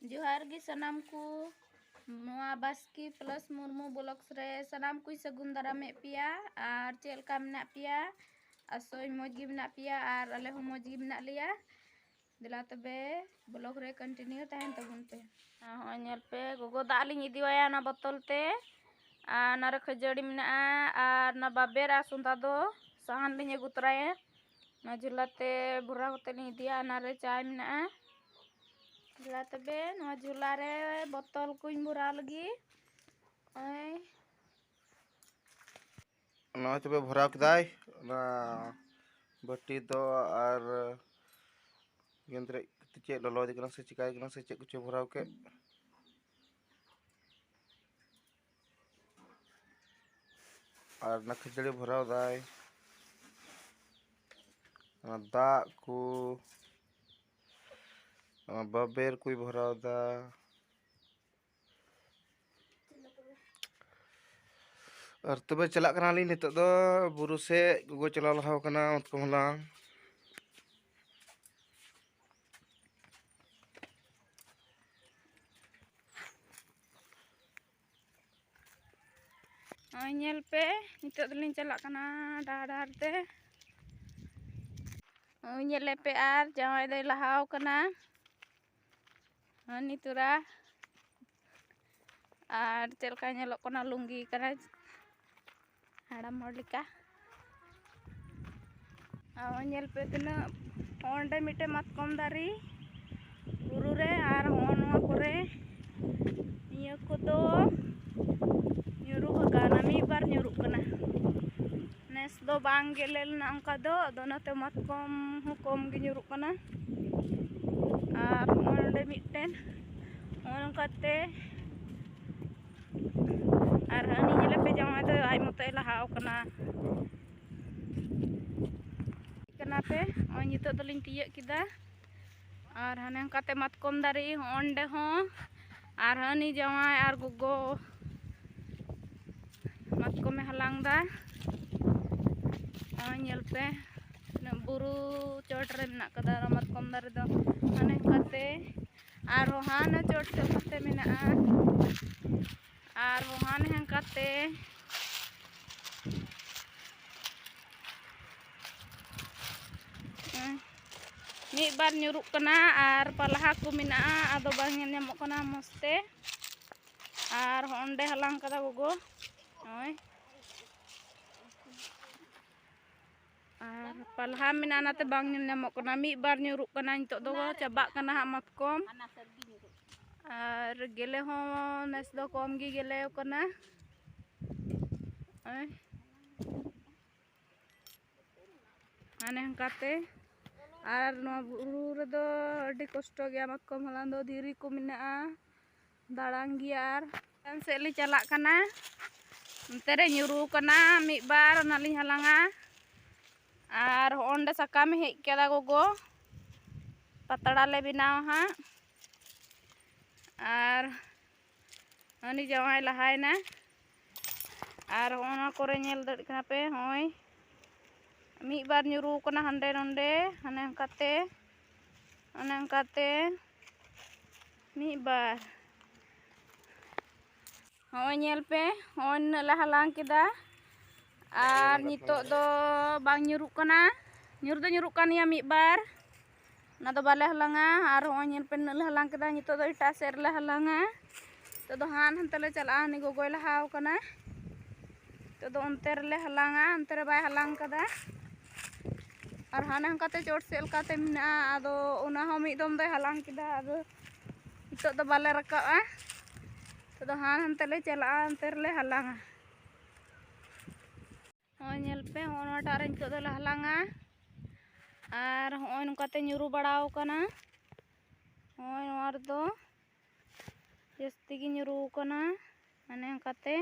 जोहार गी सनाम को बास्की प्लस मुर्मू ब्लॉक्स रे सनाम कुछ सगुन दारामे पिया और चेलका मेना पिया असोय मौज मेना पिया और अले हो मौज मेना लिया दिला तबे ब्लॉक रे कंटिन्यू तहन तबुन पे हाँ नेल पे गोगो दाग लिंग इदीवाया ना बोतल ते ना रे खजड़ी मेना और ना बाबेर सुंदा दो साहान लिंग अगु तराया ना झुलाते बुरा होते लिंग इदिया ना रे चाय मेना झुला तबे नवा झुला रे बोतल कुछ बुरा लगी नवा तबे भरा कदाय ना बट्टी दो और गेंद्रे चे ललो दिकना से चिकाय दिकना से चे कुछ भराव के और ना खिचड़ी भराव दाय दा को बबेर कोई भराव दा और तबे चला कना ली नित दो बुरु से गो चला लहाव कना मत को हलांग नेल पे नित दलिन चला कना डार ते नेले पे आर जवाई दे लहाव कना नितुरा और चलका नेलो कना लुंगी कना हाड़ाम हड़ लिका नेल पे तना ओंडे मिटे मतकम दारी बुरु रे और होनवा करे निया कोदो nyuruh kana mi bar nyuruh kana nes do bang gelel na angka do na te matkom hukom gi nyuruh kana ar onde mitten on kate ar hani nyele pe jama do ai mote lahaw kana pe on nito dolin tiyak kida ar hanen kate matkom dari onde ho ar hani jama ar gogo matkom halang da nyel pe na buru chot re menak kada matkom dar do ane kate ar hana chot se kate mena ar hana hang kate mi bar nyuruk kena ar palaha ku mena ado bang nyamok kena moste ar onde halang kada gogo ar palha mina nate bang nyamok kena mi bar nyuruk kena nitok do cabak kena hak matkom ar gele ho nes do kom gi gele kena ane kate ar no buru redo adi kosto gya matkom halang do diri ku mina dalang giar kan seli calak kana tere nyuru kana mi bar nali halanga ar onde sakam hej keda gogo patara le binaw ha ar ani jawai lahai na ar ona kore nyel dad kana pe hoy mi bar nyuru kana hande nonde hane kate mi bar hoy nyel pe on la halang kida ar nitok do bang nyuruk kana nyur do nyuruk kan ya mi bar na do bale halanga ar hoy nyel pe la halang kida nitok do ita ser la halanga to do han hantale chala ni gogoy la haw kana to do onter le halanga onter bay halang kada ar hanang kate chot sel kate mina ado una ho mi dom do halang kida ado nitok do bale raka to do han hantale chala onter le halanga hoy nyel pe ono tare nitok do la halanga ar hoy nokate nyuru badaw kana hoy war do jasti gi nyuru kana ane kate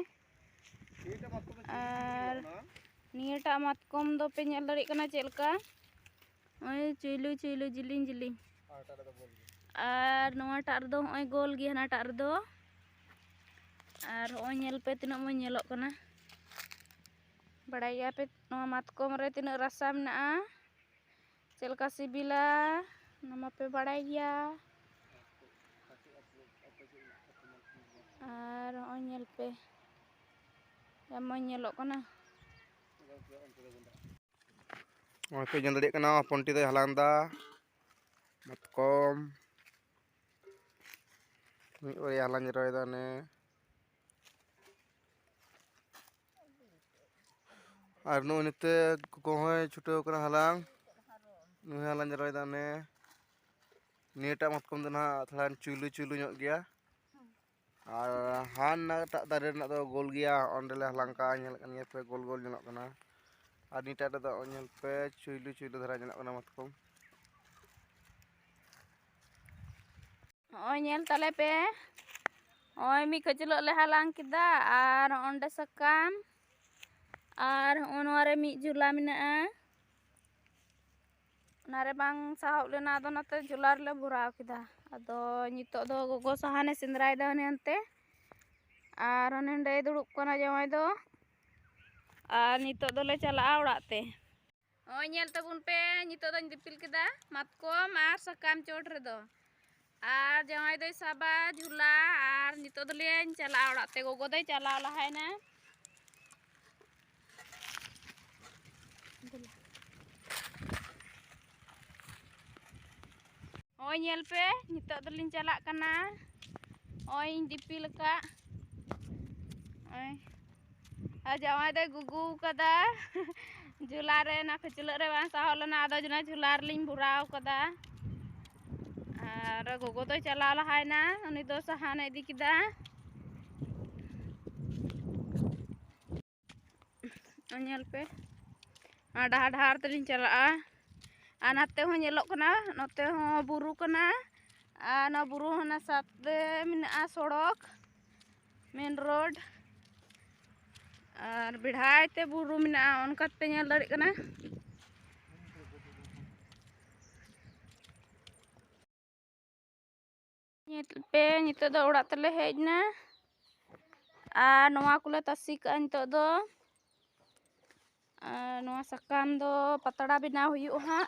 ar nieta matkom do pe nyel dari kana chelka hoy chilu jiling jiling ar noa tar do hoy gol gi hana tar do ar hoy nyel pe tino mo nyelok kana badai ya pe noa matkom re tino rasa mena chelka sibila nama pe badai ya Ar hoi nyel pe. Ya mo nyelok kana. Nggak pe jangan tadi kena ponti teh halanda matkom mi ori halan jeroy dane ar nu nite kohoy chuto kena halang nu halan jeroy dane nita matkom dana thalan chulu chulu nyok gya ar han na tak dare nak do gol gya ondele halang ka nyel kan pe gol gol nyelok kana ar nita do nyel pe chulu chulu dhara nyelok kana matkom Hoi nyel tale pe. Hoi mi kecilok le halang kida ar onde sakam. Ar onore mi jula menaa. Nare bang sahok le na do nate jular le burau kida. Ado nitok do gogo sahane sindrai do nente. Ar nende dudup kana jamai do. Ar nitok do le chalaa orak te. Hoi nyel tabun pe nitok do dipil kida matkom ar sakam chot re do. Ar jamai do saba jula ar nitok do le chalaa orak te gogo do chalaa lahai na. Hoi nyel pe nitok do lin chalak kana. Hoi dipil ka. Hoi. Ar jamai do gugu kada. Julare na kecilok re bang sahok le na ado juna jular lin burau kada. Ar gogo do chalaa lahai na uni do sahane idi kida. Nyel pe. Dahar-dahar telin chalaa. Nate ho nyelok kana, note ho buru kana. Na buru hona sate menaa sorok main road. Ar bidhai te buru menaa onkat pe nyel darik kana. Nyel pe nitok do orak tele hej na. Noa kule tasi ka nitok do. Noa sakam do patara binaw huyuk ha.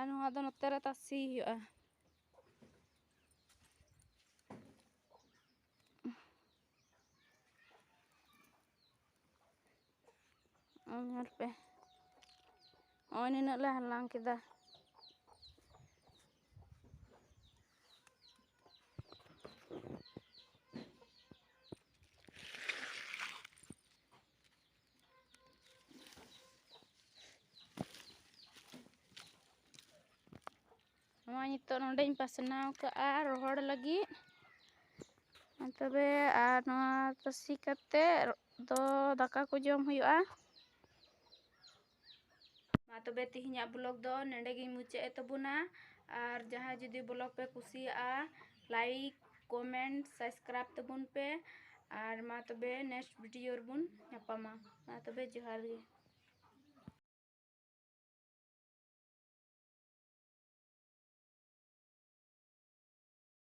Noa do note re tasi huyuk. Nyel pe. Oh ini le halang kita. Noa nitok nondeñ pasnaw ka rohor lagi. Tebe noa tasi kate do daka ko jom huyuga. Ma tobe tihinya blog do nende gi mucet tabuna ar jaha judi blog pe kusiaa like comment subscribe tabun pe ar ma tobe next video bun nyapama ma tobe johar ge.